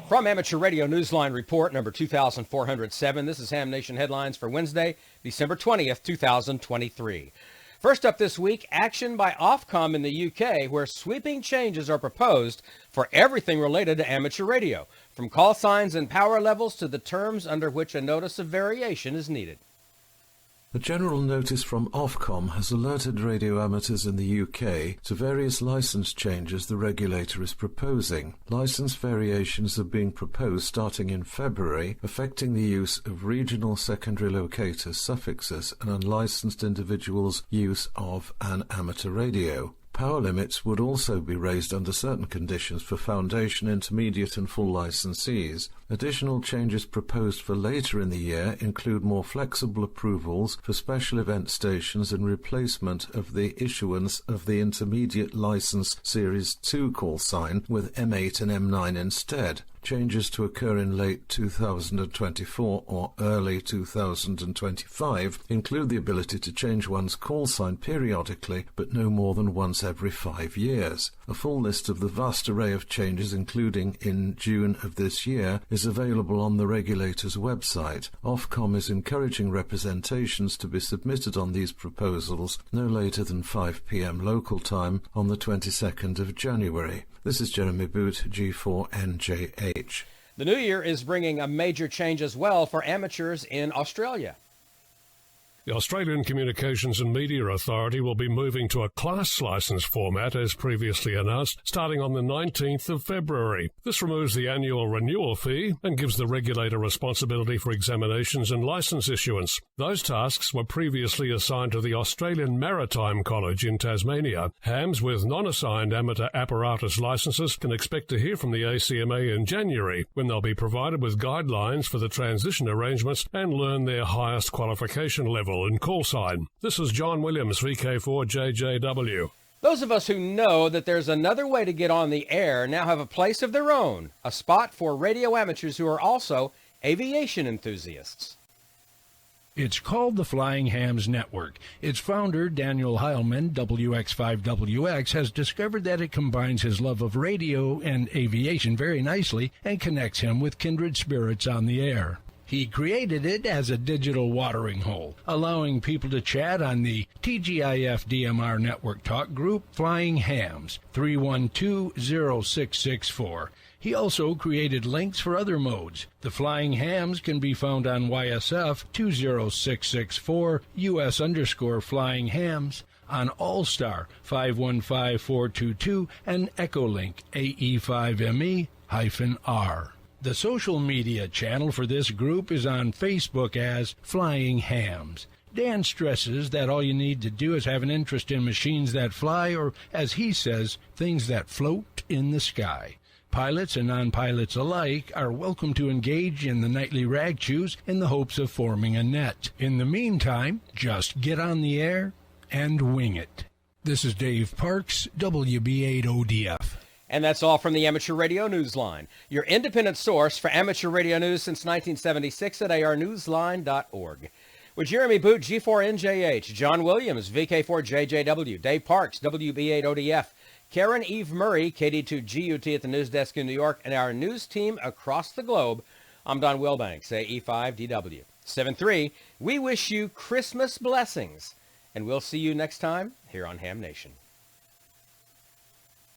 From Amateur Radio Newsline Report number 2407, this is Ham Nation Headlines for Wednesday, December 20th, 2023. First up this week, action by Ofcom in the UK, where sweeping changes are proposed for everything related to amateur radio, from call signs and power levels to the terms under which a notice of variation is needed. A general notice from Ofcom has alerted radio amateurs in the UK to various licence changes the regulator is proposing. Licence variations are being proposed starting in February, affecting the use of regional secondary locator suffixes and unlicensed individuals' use of an amateur radio. Power limits would also be raised under certain conditions for foundation, intermediate and full licensees. Additional changes proposed for later in the year include more flexible approvals for special event stations and replacement of the issuance of the intermediate license Series 2 call sign with M8 and M9 instead. Changes to occur in late 2024 or early 2025 include the ability to change one's call sign periodically, but no more than once every 5 years. A full list of the vast array of changes, including in June of this year, is available on the regulator's website. Ofcom is encouraging representations to be submitted on these proposals no later than 5 p.m. local time on the 22nd of January. This is Jeremy Boot, G4NJH. The new year is bringing a major change as well for amateurs in Australia. The Australian Communications and Media Authority will be moving to a class licence format as previously announced, starting on the 19th of February. This removes the annual renewal fee and gives the regulator responsibility for examinations and licence issuance. Those tasks were previously assigned to the Australian Maritime College in Tasmania. Hams with non-assigned amateur apparatus licences can expect to hear from the ACMA in January, when they'll be provided with guidelines for the transition arrangements and learn their highest qualification level and call sign. This is John Williams, VK4JJW. Those of us who know that there's another way to get on the air now have a place of their own, a spot for radio amateurs who are also aviation enthusiasts. It's called the Flying Hams Network. Its founder, Daniel Heilman, WX5WX, has discovered that it combines his love of radio and aviation very nicely and connects him with kindred spirits on the air. He created it as a digital watering hole, allowing people to chat on the TGIF DMR network talk group Flying Hams, 312-0664. He also created links for other modes. The Flying Hams can be found on YSF 20664 US_Flying Hams, on All-Star 515422 and Echolink AE5ME-R. The social media channel for this group is on Facebook as Flying Hams. Dan stresses that all you need to do is have an interest in machines that fly, or, as he says, things that float in the sky. Pilots and non-pilots alike are welcome to engage in the nightly rag chews in the hopes of forming a net. In the meantime, just get on the air and wing it. This is Dave Parks, WB8ODF. And that's all from the Amateur Radio Newsline, your independent source for amateur radio news since 1976 at arnewsline.org. With Jeremy Boot, G4NJH, John Williams, VK4JJW, Dave Parks, WB8ODF, Karen Eve Murray, KD2GUT at the news desk in New York, and our news team across the globe, I'm Don Wilbanks, AE5DW. 7-3, we wish you Christmas blessings, and we'll see you next time here on Ham Nation.